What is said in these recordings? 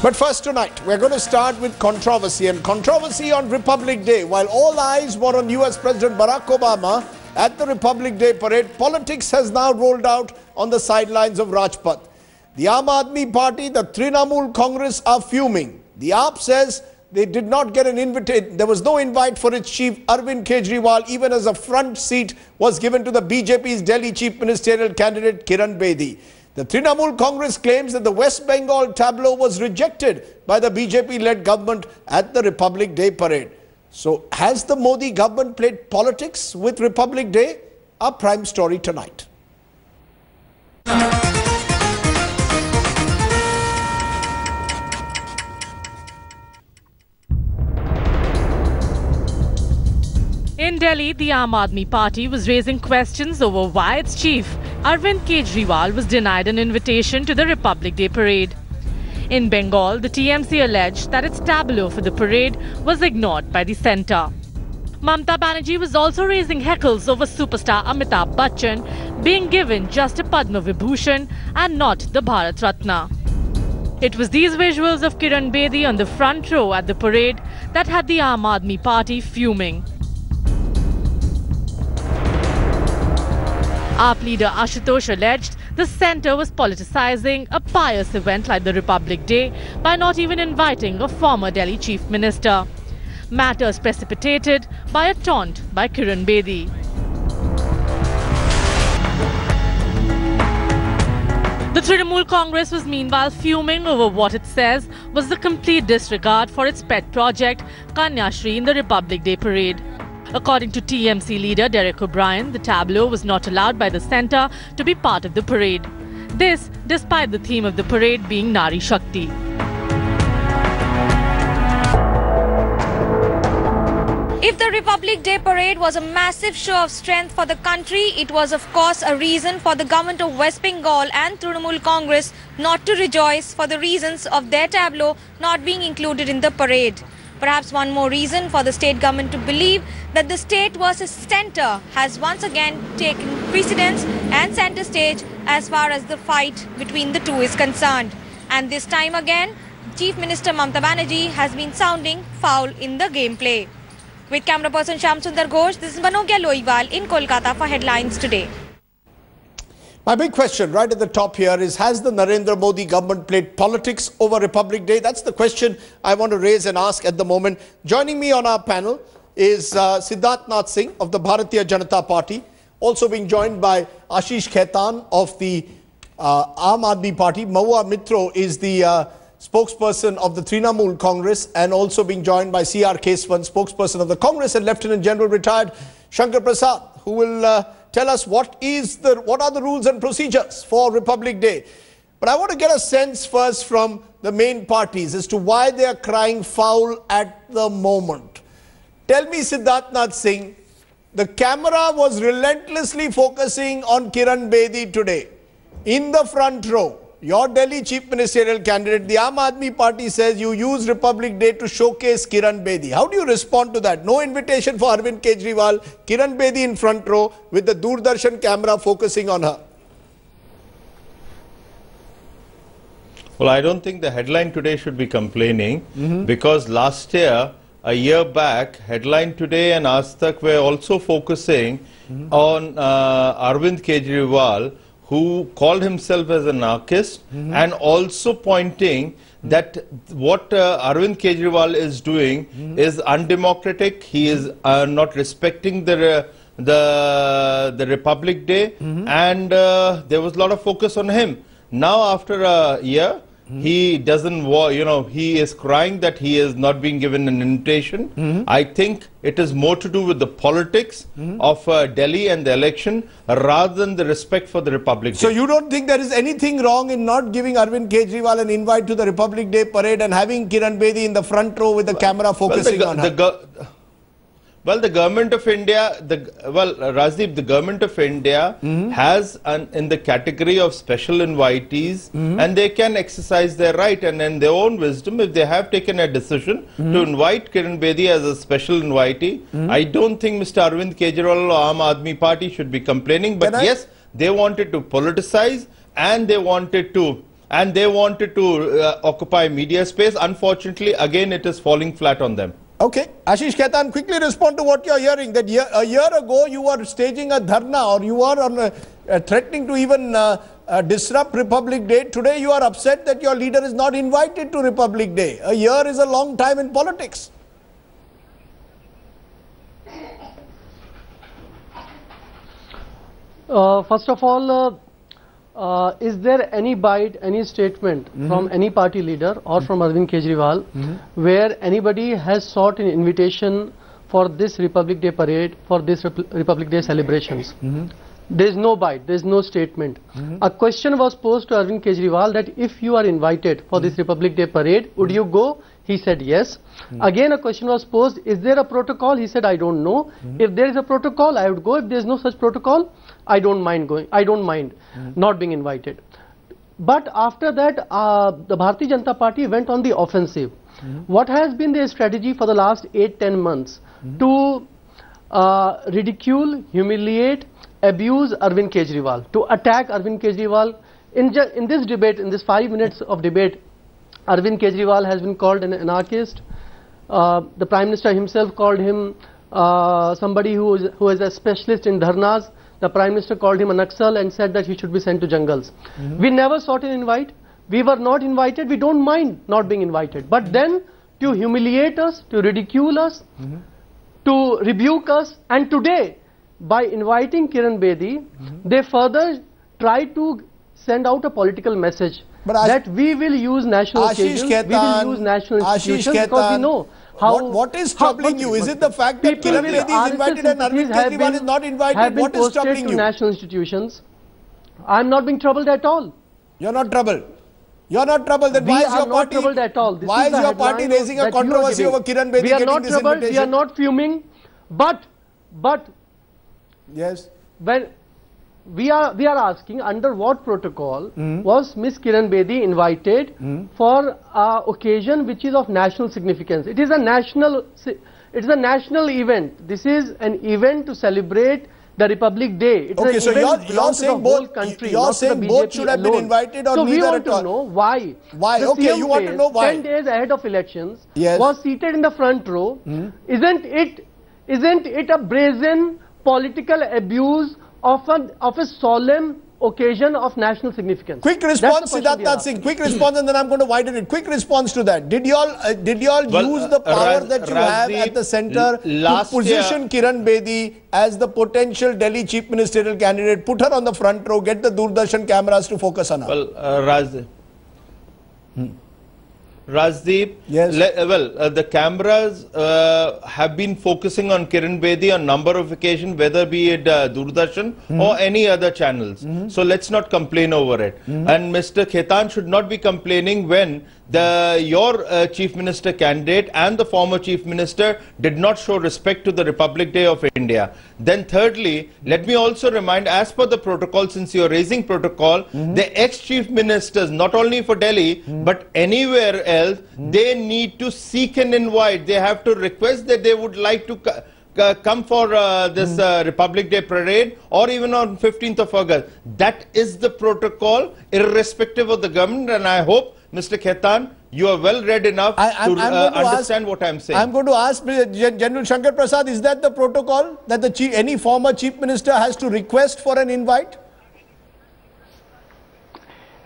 But first tonight, we're going to start with controversy, and controversy on Republic Day. While all eyes were on US President Barack Obama at the Republic Day parade, politics has now rolled out on the sidelines of Rajpath. The Aam Aadmi Party, the Trinamool Congress are fuming. The AAP says they did not get an invitation. There was no invite for its chief Arvind Kejriwal, even as a front seat was given to the BJP's Delhi chief ministerial candidate Kiran Bedi. The Trinamool Congress claims that the West Bengal tableau was rejected by the BJP-led government at the Republic Day parade. So, has the Modi government played politics with Republic Day? Our prime story tonight. In Delhi, the Aam Aadmi Party was raising questions over why its chief, Arvind Kejriwal, was denied an invitation to the Republic Day parade. In Bengal, the TMC alleged that its tableau for the parade was ignored by the centre. Mamata Banerjee was also raising heckles over superstar Amitabh Bachchan being given just a Padma Vibhushan and not the Bharat Ratna. It was these visuals of Kiran Bedi on the front row at the parade that had the Aam Aadmi Party fuming. AAP leader Ashutosh alleged the centre was politicizing a pious event like the Republic Day by not even inviting a former Delhi chief minister. Matters precipitated by a taunt by Kiran Bedi. The Trinamool Congress was meanwhile fuming over what it says was the complete disregard for its pet project, Kanyashri, in the Republic Day parade. According to TMC leader Derek O'Brien, the tableau was not allowed by the centre to be part of the parade. This despite the theme of the parade being Nari Shakti. If the Republic Day parade was a massive show of strength for the country, it was of course a reason for the government of West Bengal and Trinamool Congress not to rejoice for the reasons of their tableau not being included in the parade. Perhaps one more reason for the state government to believe that the state versus centre has once again taken precedence and centre stage as far as the fight between the two is concerned. And this time again, Chief Minister Mamata Banerjee has been sounding foul in the gameplay. With camera person Shyam Sundar Ghosh, this is Manogya Loiwal in Kolkata for Headlines Today. My big question right at the top here is, has the Narendra Modi government played politics over Republic Day? That's the question I want to raise and ask at the moment. Joining me on our panel is Siddharth Nath Singh of the Bharatiya Janata Party, also being joined by Ashish Khaitan of the Aam Aadmi Party. Mahua Mitro is the spokesperson of the Trinamool Congress, and also being joined by C.R. Keswan, spokesperson of the Congress, and Lieutenant General retired Shankar Prasad, who will tell us what are the rules and procedures for Republic Day. But I want to get a sense first from the main parties as to why they are crying foul at the moment. Tell me, Siddharth Nath Singh, the camera was relentlessly focusing on Kiran Bedi today in the front row. Your Delhi chief ministerial candidate, the Aam Aadmi Party, says you use Republic Day to showcase Kiran Bedi. How do you respond to that? No invitation for Arvind Kejriwal, Kiran Bedi in front row with the Doordarshan camera focusing on her. Well, I don't think the Headline Today should be complaining because last year, a year back, Headline Today and Aaj Tak were also focusing on Arvind Kejriwal, who called himself as an anarchist, and also pointing that what Arvind Kejriwal is doing is undemocratic. He is not respecting the Republic Day, and there was a lot of focus on him. Now, after a year, he doesn't, he is crying that he is not being given an invitation. I think it is more to do with the politics of Delhi and the election rather than the respect for the Republic Day. So you don't think there is anything wrong in not giving Arvind Kejriwal an invite to the Republic Day parade and having Kiran Bedi in the front row with the camera focusing on her? Well, the government of India, Rajdeep, the government of India has in the category of special invitees, and they can exercise their right, and in their own wisdom, if they have taken a decision to invite Kiran Bedi as a special invitee, I don't think Mr. Arvind Kejriwal or Aam Aadmi Party should be complaining. But yes, they wanted to politicize and they wanted to and they wanted to occupy media space. Unfortunately, again, it is falling flat on them. Okay, Ashish Khaitan, quickly respond to what you're hearing. That a year ago you were staging a dharna, or you were threatening to even disrupt Republic Day. Today you are upset that your leader is not invited to Republic Day. A year is a long time in politics. First of all, is there any bite, any statement from any party leader or from Arvind Kejriwal where anybody has sought an invitation for this Republic Day parade, for this Republic Day celebrations? There is no bite, there is no statement. A question was posed to Arvind Kejriwal that if you are invited for this Republic Day parade, would you go? He said yes. Again a question was posed, is there a protocol? He said I don't know. If there is a protocol, I would go. If there is no such protocol, I don't mind going. I don't mind not being invited. But after that, the Bharatiya Janata Party went on the offensive. What has been their strategy for the last 8-10 months? To ridicule, humiliate, abuse Arvind Kejriwal, to attack Arvind Kejriwal. In this debate, in this 5 minutes of debate, Arvind Kejriwal has been called an anarchist. The Prime Minister himself called him somebody who is a specialist in dharnas. The Prime Minister called him a Naxal and said that he should be sent to jungles. We never sought an invite. We were not invited. We don't mind not being invited. But then to humiliate us, to ridicule us, to rebuke us, and today by inviting Kiran Bedi, they further try to send out a political message that we will use national occasions, we will use national institutions, because we know how. What is troubling you? Is it the fact that Kiran Bedi is invited and Arvind Kejriwal is not invited? What is troubling you? National institutions. I am not being troubled at all. You are not troubled. You are not troubled. Then why is your party? Troubled at all. Why is your party raising a controversy over Kiran Bedi getting this invitation? We are not fuming, but yes, when we are asking under what protocol was Miss Kiran Bedi invited for an occasion which is of national significance? It is a national event. This is an event to celebrate the Republic Day. It's okay, so you're saying both country. You're saying both should have been invited, or so neither we want at all? To know why. Why? The Okay, CM you want to know why. 10 days ahead of elections, yes, was seated in the front row. Isn't it a brazen political abuse of a solemn occasion of national significance? Quick response, Siddharth Singh. Quick response, and then I'm going to widen it. Quick response to that. Did you all use the power that you have at the centre to position Kiran Bedi as the potential Delhi chief ministerial candidate, put her on the front row, get the Doordarshan cameras to focus on her? Well, Rajdeep, yes. The cameras have been focusing on Kiran Bedi on number of occasions, whether be it Doordarshan or any other channels. So let's not complain over it. And Mr. Khaitan should not be complaining when your chief minister candidate and the former chief minister did not show respect to the Republic Day of India. Then thirdly, let me also remind, as per the protocol, since you are raising protocol, the ex-chief ministers, not only for Delhi, but anywhere else, they need to seek an invite. They have to request that they would like to come for this Republic Day parade, or even on 15th of August. That is the protocol, irrespective of the government, and I hope, Mr. Khaitan, you are well read enough to understand what I am saying. I am going to ask General Shankar Prasad, is that the protocol that any former chief minister has to request for an invite?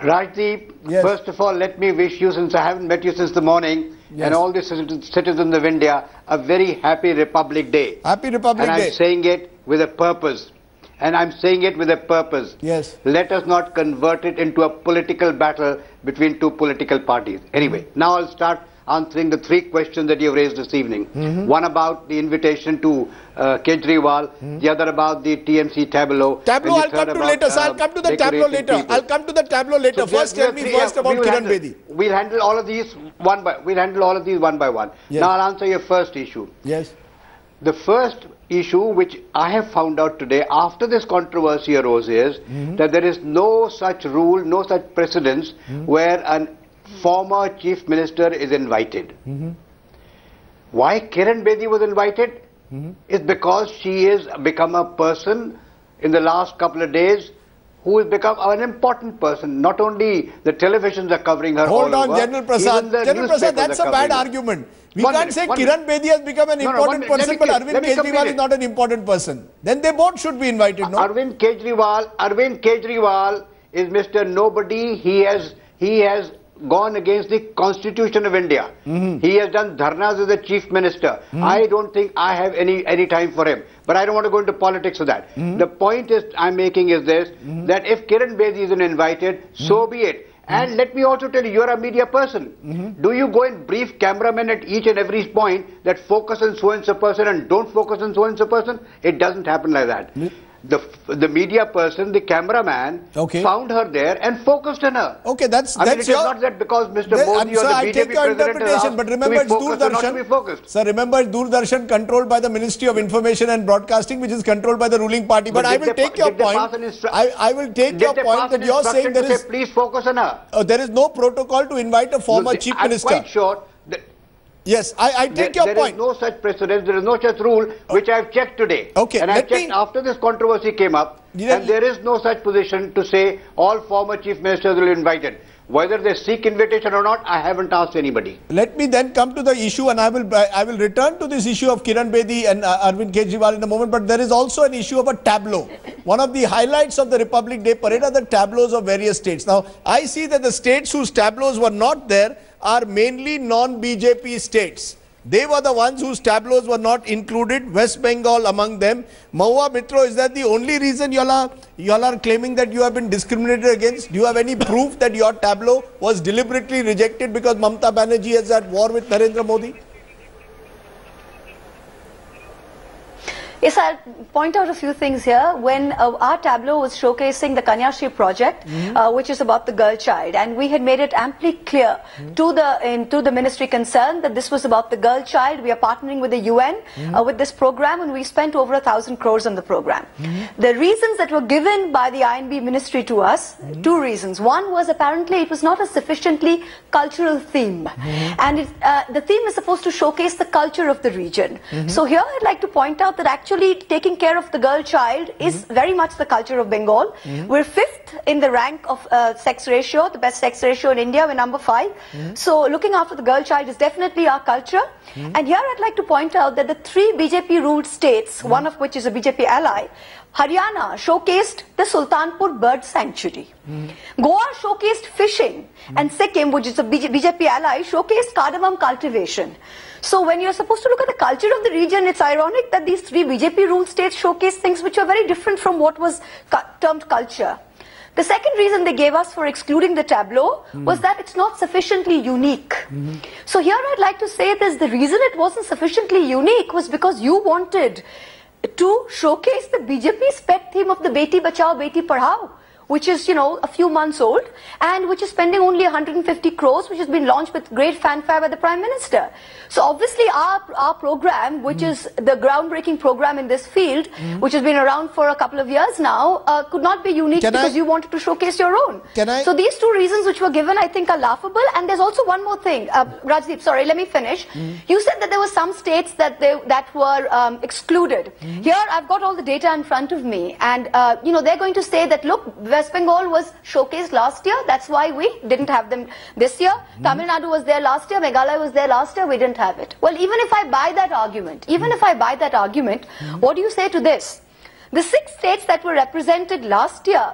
Rajdeep, yes. First of all, let me wish you, since I haven't met you since the morning, yes, and all the citizens of India, a very happy Republic Day. Happy Republic Day. And I'm saying it with a purpose. Yes. Let us not convert it into a political battle between two political parties. Anyway, now I'll start answering the three questions that you've raised this evening. One about the invitation to Kejriwal, the other about the TMC tableau. I'll come to later. So I'll come to the tableau later. I'll come to the tableau later. So first, tell me first about Kiran Bedi. We'll handle all of these one by one. Yes. Now I'll answer your first issue. Yes. The first issue which I have found out today after this controversy arose is that there is no such rule, no such precedence where a former chief minister is invited. Why Kiran Bedi was invited is because she has become a person in the last couple of days who has become an important person. Not only the televisions are covering her. Hold all on, over, General Prasad. General Prasad, that's a bad argument. We can't say Kiran Bedi has become an important person, but Arvind Kejriwal is not an important person. Then they both should be invited, no? Arvind Kejriwal is Mr. Nobody. He has gone against the Constitution of India. He has done dharnas as the Chief Minister. I don't think I have any time for him. But I don't want to go into politics of that. The point I'm making is this, that if Kiran Bedi isn't invited, so be it. And let me also tell you, you're a media person. Do you go and brief cameramen at each and every point that focus on so-and-so person and don't focus on so-and-so person? It doesn't happen like that. The media person, the cameraman, found her there and focused on her. Okay, that's it is not that because Mr. Modi or the BJP president is asked but remember, to be focused or not to be focused. Sir, remember, it's Doordarshan controlled by the Ministry of Information and Broadcasting, which is controlled by the ruling party. But I will take your point. I will take your point that you're saying there is... Please focus on her. There is no protocol to invite a former chief minister. I'm quite sure. Yes, I take your point. There is no such precedent, there is no such rule, which I have checked today. Okay, and I checked after this controversy came up, and there is no such position to say all former chief ministers will be invited. Whether they seek invitation or not, I haven't asked anybody. Let me then come to the issue, and I will return to this issue of Kiran Bedi and Arvind Kejriwal in a moment, but there is also an issue of a tableau. One of the highlights of the Republic Day parade are the tableaus of various states. Now, I see that the states whose tableaus were not there are mainly non-BJP states. They were the ones whose tableaus were not included, West Bengal among them. Mahua Mitro, is that the only reason you all are claiming that you have been discriminated against? Do you have any proof that your tableau was deliberately rejected because Mamata Banerjee is at war with Narendra Modi? Yes, I'll point out a few things here. When our tableau was showcasing the Kanyashri project, which is about the girl child, and we had made it amply clear to the ministry concerned that this was about the girl child. We are partnering with the UN with this program, and we spent over 1,000 crores on the program. The reasons that were given by the INB ministry to us, two reasons. One was apparently it was not a sufficiently cultural theme, and the theme is supposed to showcase the culture of the region. So here I'd like to point out that actually taking care of the girl child is very much the culture of Bengal. We're 5th in the rank of sex ratio, the best sex ratio in India. We're number 5. So looking after the girl child is definitely our culture. And here I'd like to point out that the 3 BJP ruled states, one of which is a BJP ally, Haryana showcased the Sultanpur Bird Sanctuary. Goa showcased fishing, and Sikkim, which is a BJP ally, showcased cardamom cultivation. So when you're supposed to look at the culture of the region, it's ironic that these 3 BJP ruled states showcase things which are very different from what was termed culture. The second reason they gave us for excluding the tableau was that it's not sufficiently unique. So here I'd like to say this, the reason it wasn't sufficiently unique was because you wanted to showcase the BJP's pet theme of the Beti Bachao, Beti Padhao, which is, a few months old, and which is spending only 150 crores, which has been launched with great fanfare by the Prime Minister. So obviously our program, which is the groundbreaking program in this field, which has been around for a couple of years now, could not be unique because you wanted to showcase your own. So these 2 reasons which were given, I think, are laughable. And there's also one more thing. Rajdeep, sorry, let me finish. You said that there were some states that were excluded. Here, I've got all the data in front of me. And, they're going to say that, look, West Bengal was showcased last year. That's why we didn't have them this year. Tamil Nadu was there last year. Meghalaya was there last year. We didn't have it. Well, even if I buy that argument, what do you say to this? The 6 states that were represented last year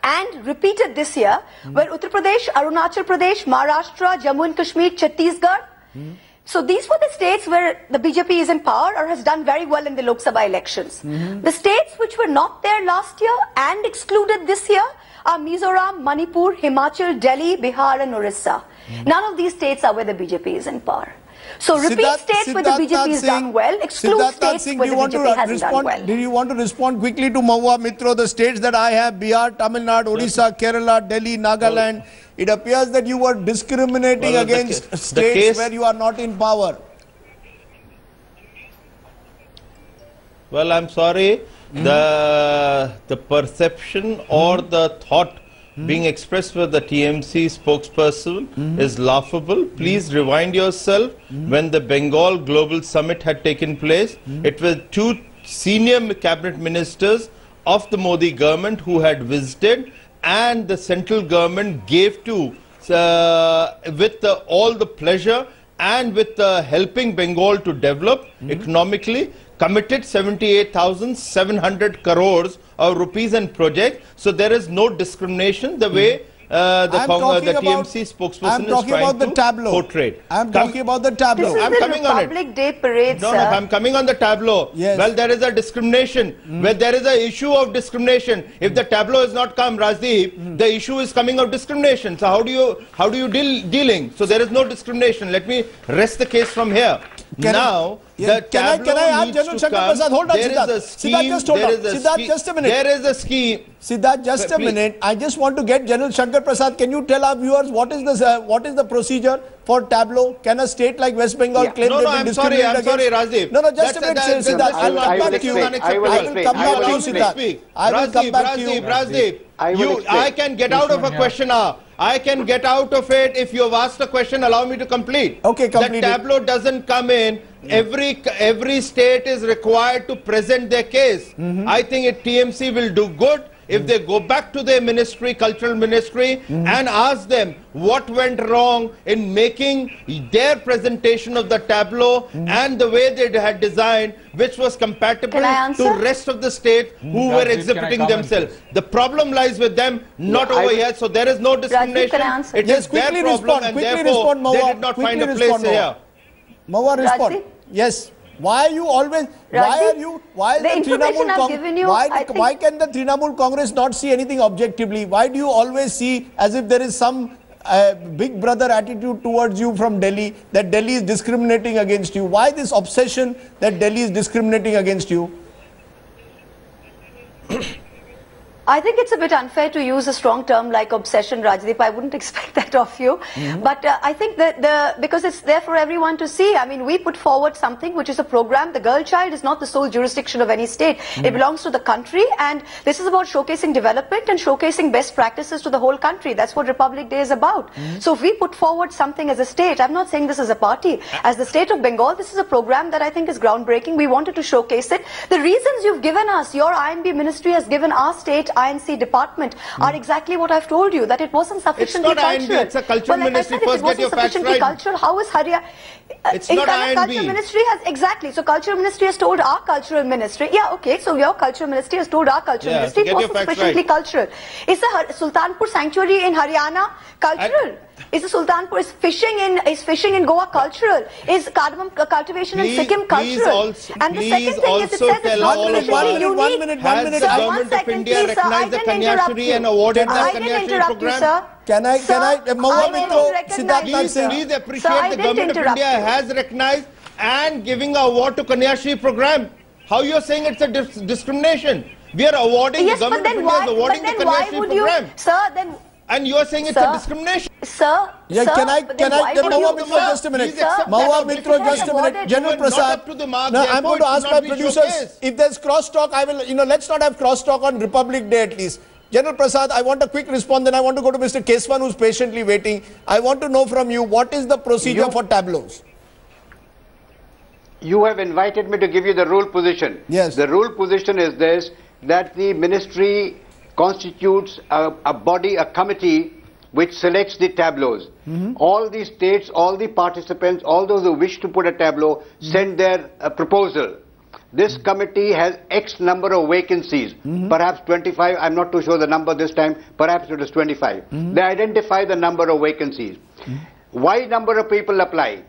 and repeated this year were Uttar Pradesh, Arunachal Pradesh, Maharashtra, Jammu and Kashmir, Chhattisgarh. So these were the states where the BJP is in power or has done very well in the Lok Sabha elections. The states which were not there last year and excluded this year are Mizoram, Manipur, Himachal, Delhi, Bihar and Orissa. None of these states are where the BJP is in power. So repeat states where the BJP has done well, exclude states where the BJP hasn't done well. Do you want to respond quickly to Mahua Mitro, the states that I have, Bihar, Tamil Nadu, Odisha, Kerala, Delhi, Nagaland? It appears that you were discriminating against states where you are not in power. Well, I'm sorry, the perception or the thought being expressed with the TMC spokesperson is laughable. Please rewind yourself. When the Bengal Global Summit had taken place, it was 2 senior cabinet ministers of the Modi government who had visited, and the central government gave to with all the pleasure and with helping Bengal to develop economically, committed 78,700 crores of rupees and project. So there is no discrimination the way the TMC spokesperson is trying to portray. I'm talking about the tableau. This is I'm the coming on it. Republic Day parade, No, sir. I'm coming on the tableau. Yes. Well, there is a discrimination. Where there is a issue of discrimination. If the tableau has not come, Rajdeep, the issue is coming of discrimination. So how do you dealing? So there is no discrimination. Let me rest the case from here. Can I ask General Shankar Prasad? Hold on, Siddharth. Siddharth, just hold on. Siddharth, just a minute. There is a scheme. Siddharth, just a minute. I just want to get General Shankar Prasad. Can you tell our viewers what is the procedure for tableau? Can a state like West Bengal claim they've been discriminated against? I'm sorry, Rajdeep. No, just a minute, Siddharth. I'll come back to you. I will come back to you, Siddharth. I will come back to you. Rajdeep, I can get out of a question now. I can get out of it. If you have asked a question, allow me to complete. Okay, complete. The tableau doesn't come in. Every state is required to present their case. I think TMC will do good if they go back to their ministry, cultural ministry, and ask them what went wrong in making their presentation of the tableau and the way they had designed, which was compatible to rest of the state who were exhibiting themselves. The problem lies with them, not over here. So there is no discrimination. It is their problem, and therefore they did not find a place here. Mawa, respond. Yes. Why are you always, why can the Trinamool Congress not see anything objectively? Why do you always see as if there is some big brother attitude towards you from Delhi, that Delhi is discriminating against you? Why this obsession that Delhi is discriminating against you? I think it's a bit unfair to use a strong term like obsession, Rajdeep. I wouldn't expect that of you. But I think that because it's there for everyone to see. I mean, we put forward something which is a program. The girl child is not the sole jurisdiction of any state. It belongs to the country, and this is about showcasing development and showcasing best practices to the whole country. That's what Republic Day is about. So if we put forward something as a state, I'm not saying this is a party. As the state of Bengal, this is a program that I think is groundbreaking. We wanted to showcase it. The reasons you've given us, your INB ministry has given our state INC department are exactly what I've told you, that it wasn't sufficiently cultural. It's not INB, it's a cultural ministry. First get your facts right. Cultural, how is Haryana? It's not INB. Cultural ministry has, exactly. So cultural ministry has told our cultural ministry, yeah, okay, so your cultural ministry has told our cultural ministry it wasn't sufficiently cultural. Is the Sultanpur sanctuary in Haryana cultural? Is the Sultanpur, is fishing in Goa cultural? Is cardamom cultivation in Sikkim cultural? And the second thing is, it says it's not sufficiently unique. Has the government of India recognized the Kanyashri and awarded the Kanyashri program? Can I, Please appreciate the government of India has recognized and giving an award to Kanyashri program. How you are saying it's a discrimination? We are awarding, the government of India is awarding the Kanyashri program. And you are saying it's a discrimination. Sir, yeah, can I, Mawa Mitra, just a minute. Mawa Mitra, just a minute. General Prasad, no, I'm going to ask my producers, if there's cross-talk, I will, let's not have cross-talk on Republic Day at least. General Prasad, I want a quick response, then I want to go to Mr. Keswan, who's patiently waiting. I want to know from you, what is the procedure for tableaus? You have invited me to give you the rule position. Yes. The rule position is this, that the ministry constitutes a body, a committee, which selects the tableaus. All the states, all the participants, all those who wish to put a tableau, send their proposal. This committee has X number of vacancies, perhaps 25, I'm not too sure the number this time, perhaps it is 25. They identify the number of vacancies. Why number of people apply?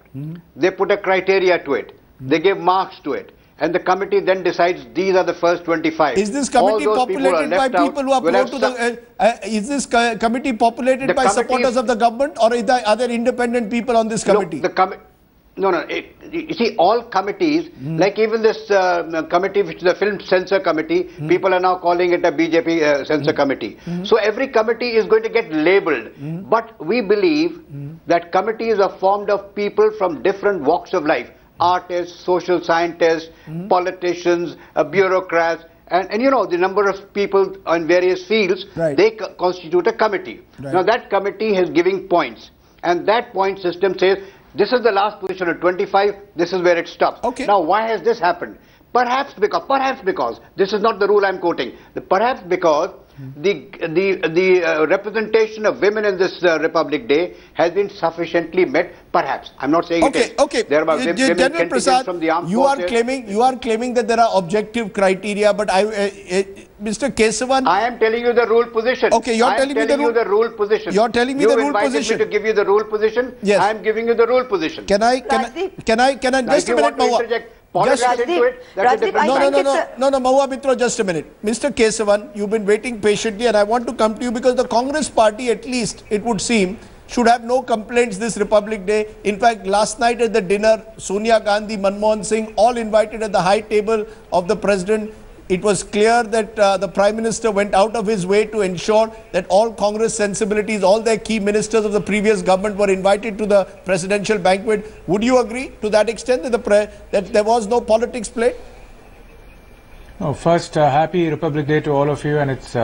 They put a criteria to it. They give marks to it. And the committee then decides these are the first 25. Is this committee populated by people who are pro to the... is this committee populated by supporters of the government, or are there independent people on this committee? No, you see, all committees, like even this committee, which is the Film Censor Committee, people are now calling it a BJP Censor Committee. So every committee is going to get labelled. But we believe that committees are formed of people from different walks of life. Artists, social scientists, politicians, bureaucrats, and the number of people in various fields, they constitute a committee. Now that committee is giving points, and that point system says, this is the last position at 25, this is where it stops. Now why has this happened? Perhaps because, this is not the rule I'm quoting, perhaps because the representation of women in this Republic Day has been sufficiently met, perhaps. I'm not saying okay, it is. okay. There are women General Prasad, from the armed you are forces. claiming that there are objective criteria, but Mr. Kesavan, I am telling you the rule position. Okay, you're telling me the rule position. You're telling me the rule position. You invited me to give you the rule position. Yes. I am giving you the rule position. Can I just a minute, Mahua. No, Mahua Mitra, just a minute. Mr. Kesavan, you've been waiting patiently and I want to come to you because the Congress party, at least it would seem, should have no complaints this Republic Day. In fact, last night at the dinner, Sonia Gandhi, Manmohan Singh, all invited at the high table of the President. It was clear that the Prime Minister went out of his way to ensure that all Congress sensibilities, all their key ministers of the previous government were invited to the presidential banquet. Would you agree to that extent that there was no politics played? No, first, happy Republic Day to all of you, and it's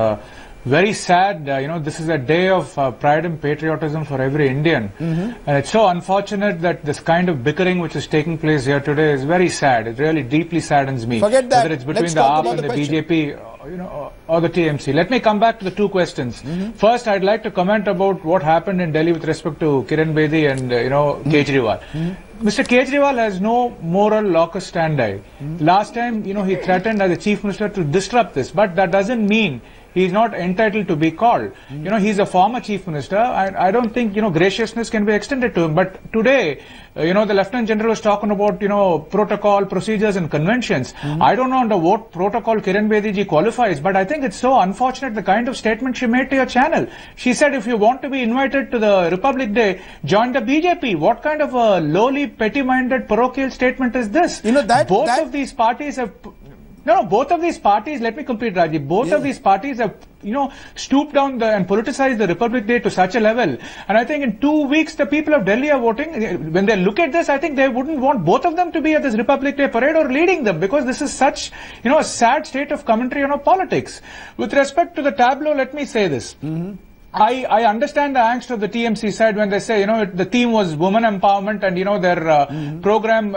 very sad. This is a day of pride and patriotism for every Indian, and it's so unfortunate that this kind of bickering which is taking place here today is very sad. It really deeply saddens me. Forget that. Whether it's between the AAP and the BJP, or the TMC. Let me come back to the two questions. First, I'd like to comment about what happened in Delhi with respect to Kiran Bedi and Kejriwal. Mr. Kejriwal has no moral locus standi. Last time, he threatened as a chief minister to disrupt this, but that doesn't mean he's not entitled to be called. He's a former chief minister. I don't think, graciousness can be extended to him. But today, the Lieutenant General was talking about, protocol, procedures and conventions. I don't know under what protocol Kiran Bedi ji qualifies, but I think it's so unfortunate the kind of statement she made to your channel. She said, if you want to be invited to the Republic Day, join the BJP. What kind of a lowly, petty-minded, parochial statement is this? Both of these parties have... both of these parties, let me complete, Rajdeep. Both of these parties have, stooped down and politicized the Republic Day to such a level. And I think in 2 weeks, the people of Delhi are voting. When they look at this, I think they wouldn't want both of them to be at this Republic Day parade or leading them, because this is such, a sad state of commentary on our politics. With respect to the tableau, let me say this. I understand the angst of the TMC side when they say, the theme was women empowerment and, their program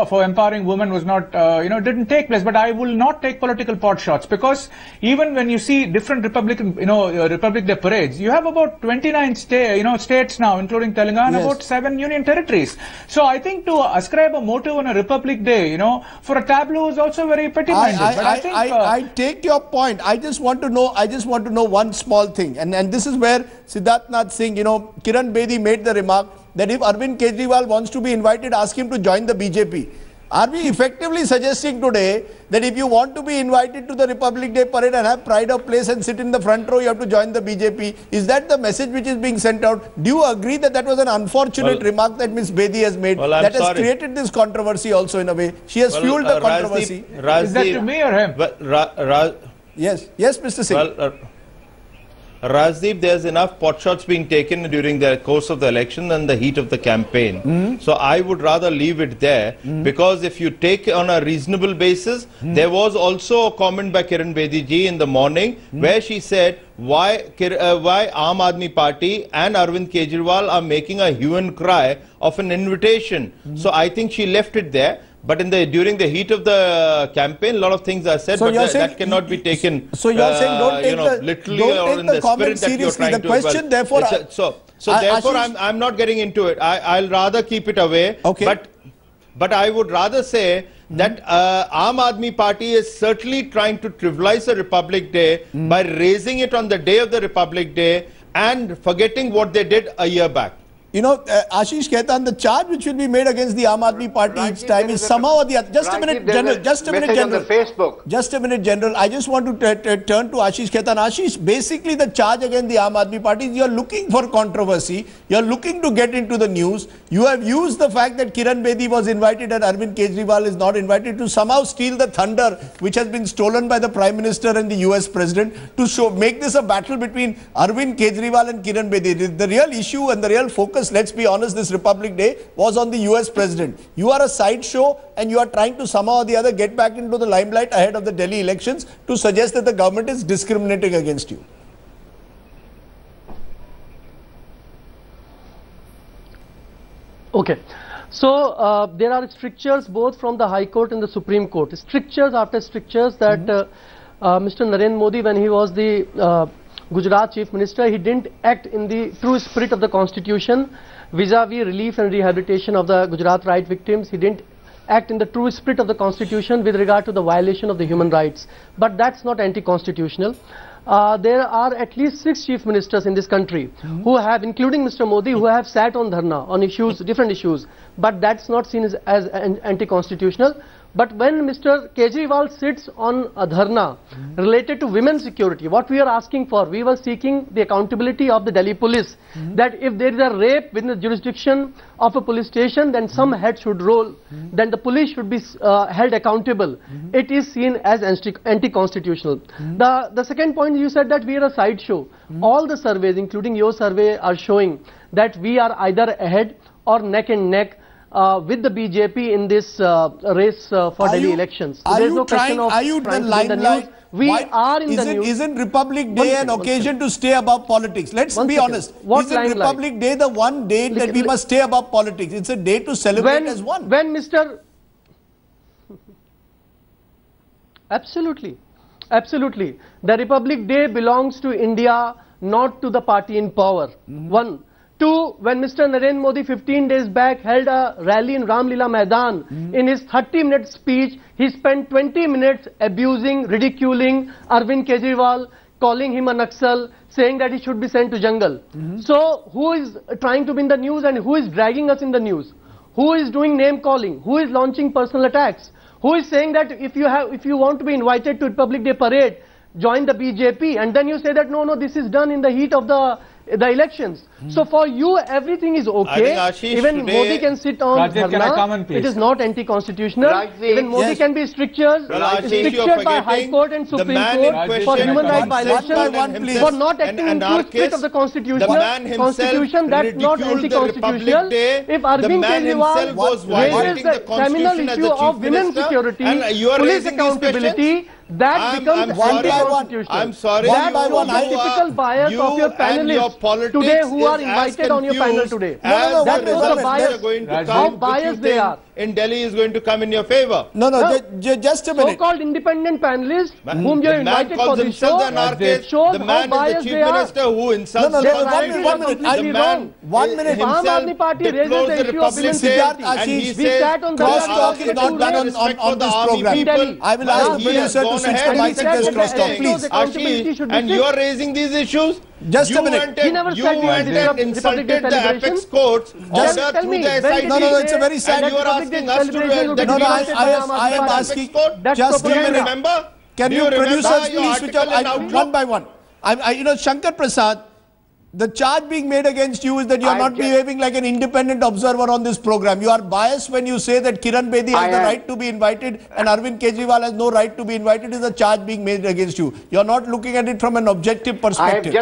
for empowering women was not, didn't take place. But I will not take political pot shots, because even when you see different Republic Day parades, you have about 29 states now, including Telangana, about 7 union territories. So I think to ascribe a motive on a Republic Day, for a tableau is also very petty-minded. I take your point. I just want to know one small thing, and this is where Siddharth Singh, Kiran Bedi made the remark that if Arvind Kejriwal wants to be invited, ask him to join the BJP. Are we effectively suggesting today that if you want to be invited to the Republic Day parade and have pride of place and sit in the front row, you have to join the BJP? Is that the message which is being sent out? Do you agree that that was an unfortunate remark that Ms. Bedi has made that has created this controversy also in a way? She has fueled the controversy. Rajdeep, is that to me or him? Yes, Mr. Singh. Rajdeep, there's enough potshots being taken during the course of the election and the heat of the campaign. So I would rather leave it there, because if you take on a reasonable basis, there was also a comment by Kiran Bedi ji in the morning where she said why Aam Aadmi Party and Arvind Kejriwal are making a hue and cry of an invitation. So I think she left it there. But during the heat of the campaign, a lot of things are said, but that cannot be taken. So you're saying don't take literally or in the spirit that you're trying to. Question, therefore, therefore, I'm not getting into it. I'll rather keep it away. Okay. But I would rather say that Aam Aadmi Party is certainly trying to trivialize the Republic Day by raising it on the day of the Republic Day and forgetting what they did a year back. Ashish Khaitan, the charge which will be made against the Aam Aadmi Party each time is somehow or the other. Just a minute, General. Just a minute, General. Just a minute, General. I just want to turn to Ashish Khaitan. Ashish, basically the charge against the Aam Aadmi Party is you are looking for controversy. You are looking to get into the news. You have used the fact that Kiran Bedi was invited and Arvind Kejriwal is not invited to somehow steal the thunder which has been stolen by the Prime Minister and the US President to make this a battle between Arvind Kejriwal and Kiran Bedi. The real issue and the real focus, let's be honest, this Republic Day was on the US President. You are a sideshow and you are trying to somehow or the other get back into the limelight ahead of the Delhi elections to suggest that the government is discriminating against you. Okay. So there are strictures both from the High Court and the Supreme Court. Strictures after strictures that Mr. Narendra Modi, when he was the Gujarat Chief Minister, he didn't act in the true spirit of the Constitution vis-a-vis relief and rehabilitation of the Gujarat right victims. He didn't act in the true spirit of the Constitution with regard to the violation of the human rights. But that's not anti-constitutional. There are at least 6 chief ministers in this country who have, including Mr. Modi, who have sat on dharna on issues, different issues. But that's not seen as anti-constitutional. But when Mr. Kejriwal sits on a dharna related to women's security, what we are asking for, we were seeking the accountability of the Delhi police, that if there is a rape within the jurisdiction of a police station, then some head should roll, then the police should be held accountable. It is seen as anti-constitutional. The second point, you said that we are a sideshow. All the surveys, including your survey, are showing that we are either ahead or neck and neck with the BJP in this race for Delhi elections. So Are you the limelight? We are in the news. Isn't Republic Day an occasion to stay above politics? Let's be honest. Isn't Republic Day the one day that we must stay above politics? It's a day to celebrate as one. When Mr. Absolutely. Absolutely. The Republic Day belongs to India, not to the party in power. One. 2, when Mr. Narendra Modi 15 days back held a rally in Ramlila Maidan, in his 30-minute speech, he spent 20 minutes abusing, ridiculing Arvind Kejriwal, calling him a Naxal, saying that he should be sent to jungle. So, who is trying to be in the news and who is dragging us in the news? Who is doing name calling? Who is launching personal attacks? Who is saying that if you want to be invited to Republic Day parade, join the BJP, and then you say that no, this is done in the heat of the elections. So for you, everything is okay. Even Modi can sit on dharna. It is not anti-constitutional. Even Modi can be strictured by High Court and Supreme Court for human rights violations, for not acting in the spirit of the Constitution. That's not anti-constitutional. If Arvind Kejriwal raises the criminal issue of women's security, police accountability, that becomes anti-constitutional. I'm sorry. That shows the typical bias of your panelists today who are invited on your panel today. That shows the bias, how biased they are. In Delhi is going to come in your favor. Just a minute. So-called independent panelists whom you have invited for this show, shows how biased they are. Minister who insults One minute. Aam Aadmi Party raises the issue of women's security. And we sat on crosstalk is not done on this program. I will ask producer to switch the mic and just crosstalk, please. Ashish, and you are raising these issues? Just a minute. You insulted the apex courts. No, it's a very sad. You are asking us to I am asking. Just a minute. Remember? Can you producers please switch up one by one? Shankar Prasad, the charge being made against you is that you are not behaving like an independent observer on this program. You are biased when you say that Kiran Bedi has the right to be invited and Arvind Kejriwal has no right to be invited. Is a charge being made against you. You are not looking at it from an objective perspective.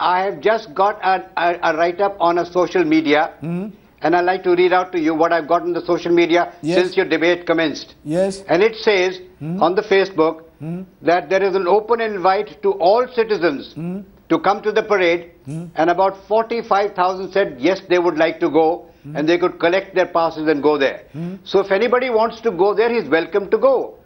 I have just got a write-up on a social media, and I'd like to read out to you what I've got on the social media since your debate commenced. Yes. And it says on the Facebook that there is an open invite to all citizens to come to the parade, and about 45,000 said yes, they would like to go, and they could collect their passes and go there. So if anybody wants to go there, he's welcome to go.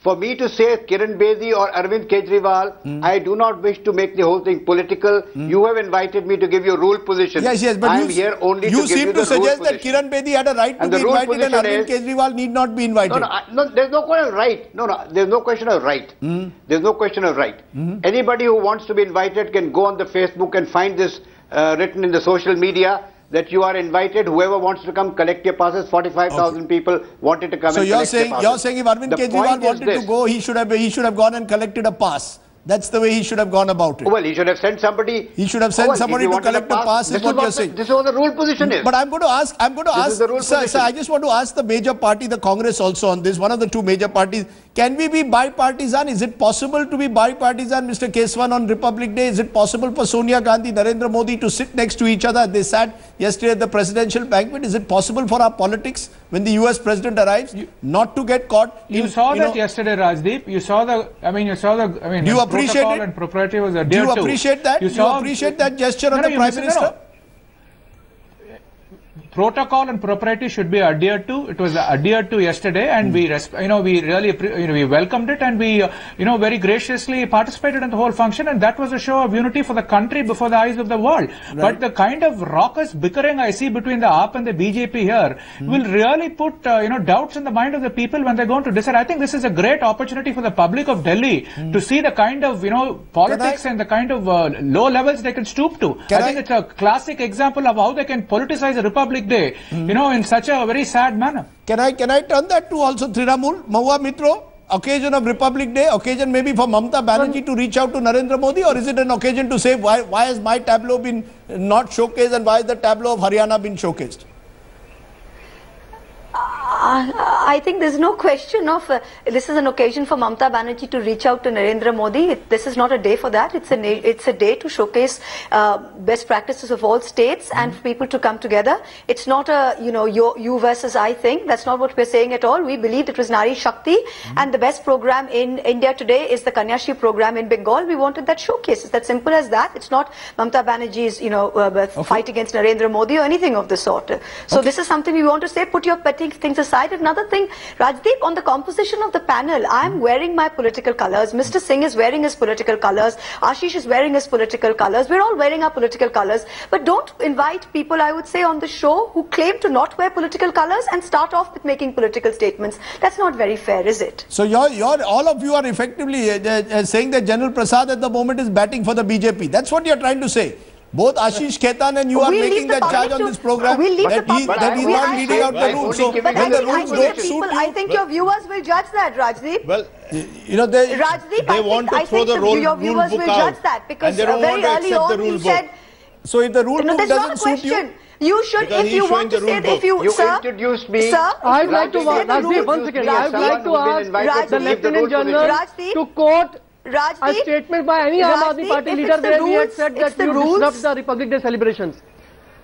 For me to say Kiran Bedi or Arvind Kejriwal, I do not wish to make the whole thing political. You have invited me to give you a rule position. Yes, but I am here only to give you the You seem to suggest that Kiran Bedi had a right to be invited and Arvind Kejriwal need not be invited. No, there's no question of right. There's no question of right. There's no question of right. Anybody who wants to be invited can go on the Facebook and find this written in the social media, that you are invited. Whoever wants to come, collect your passes. 45,000 people wanted to come and collect their passes. So you're saying if Arvind Kejriwal wanted to go, he should have gone and collected a pass. That's the way he should have gone about it. Well, he should have sent somebody. He should have sent somebody to collect a pass. Is what you're saying. This is what the rule position is. But I'm going to ask. Sir, I just want to ask the major party, the Congress, also on this. One of the two major parties. Can we be bipartisan? Is it possible to be bipartisan, Mr. Keswan, on Republic Day? Is it possible for Sonia Gandhi, Narendra Modi to sit next to each other? They sat yesterday at the presidential banquet. Is it possible for our politics, when the US president arrives, not to get caught? You saw that yesterday, Rajdeep. You saw the. Do you appreciate it? And propriety was a Do you appreciate that? Do you appreciate that gesture of the Prime Minister? protocol and propriety should be adhered to. It was adhered to yesterday, and we really welcomed it, and we very graciously participated in the whole function, and that was a show of unity for the country before the eyes of the world. Right. But the kind of raucous bickering I see between the AAP and the BJP here will really put doubts in the mind of the people when they're going to decide. I think this is a great opportunity for the public of Delhi to see the kind of politics and the kind of low levels they can stoop to. I think it's a classic example of how they can politicize a Republic Day, in such a very sad manner. Can I turn that to also Trinamool, Mahua Mitro? Occasion of Republic Day, occasion maybe for Mamata Banerjee to reach out to Narendra Modi, or is it an occasion to say why has my tableau been not showcased and why has the tableau of Haryana been showcased? I think there's no question of this is an occasion for Mamata Banerjee to reach out to Narendra Modi. This is not a day for that. It's a day to showcase best practices of all states and for people to come together. It's not a you versus I thing. That's not what we're saying at all. We believed it was Nari Shakti, and the best program in India today is the Kanyashri program in Bengal. We wanted that showcase. It's that simple as that. It's not Mamata Banerjee's fight against Narendra Modi or anything of the sort. So this is something we want to say. Put your petty things aside. Another thing, Rajdeep, on the composition of the panel, I'm wearing my political colours. Mr. Singh is wearing his political colours. Ashish is wearing his political colours. We're all wearing our political colours. But don't invite people, I would say, on the show who claim to not wear political colours and start off with making political statements. That's not very fair, is it? So all of you are effectively saying that General Prasad at the moment is batting for the BJP. That's what you're trying to say. Both Ashish Khetan and you are making that charge on this program that he's not leading out the rules. So when the rules don't suit you, I think your viewers will judge that, Rajdeep. Well, Rajdeep, they want to throw the rule book out, because and they don't want to accept the rule book. So if the rule book doesn't suit you, you should, if you want to say, if you, sir, introduced me. Sir, I'd like to, Rajdeep, once again, I'd like to ask the Lieutenant General to quote a statement by any Aam Aadmi Party leader where we had said that we would disrupt the Republic Day celebrations.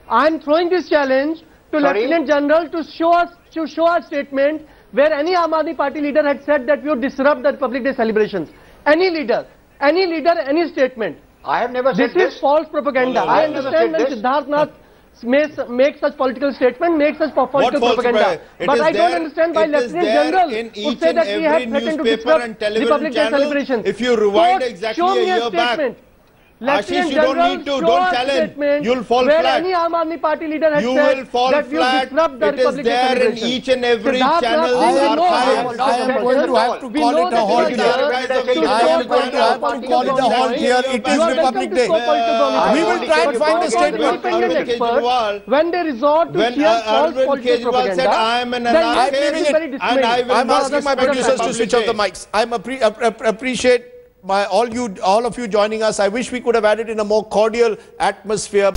I am throwing this challenge to Lieutenant General to show a statement where any Aam Aadmi Party leader had said that we would disrupt the Republic Day celebrations. Any leader, any statement. I have never said this. This is false propaganda. I understand when Siddharth Nath make such political statement, make such political propaganda. But I don't understand why Lieutenant General would say that we have threatened to disrupt Republic Day celebrations. If you rewind exactly a year back, Ashish, you don't need to, don't challenge. You'll fall flat. Any Aam Aadmi Party leader has said that you will disrupt the Republic Day celebration. It is there in each and every channel. I am going to have to call it a halt here. I am going to have to call it a halt here. It is Republic Day. We will try and find a statement. When they resort to sheer false political propaganda, said, I am an anarchist and I will I'm asking my producers to switch off the mics. I appreciate all of you joining us. I wish we could have had it in a more cordial atmosphere.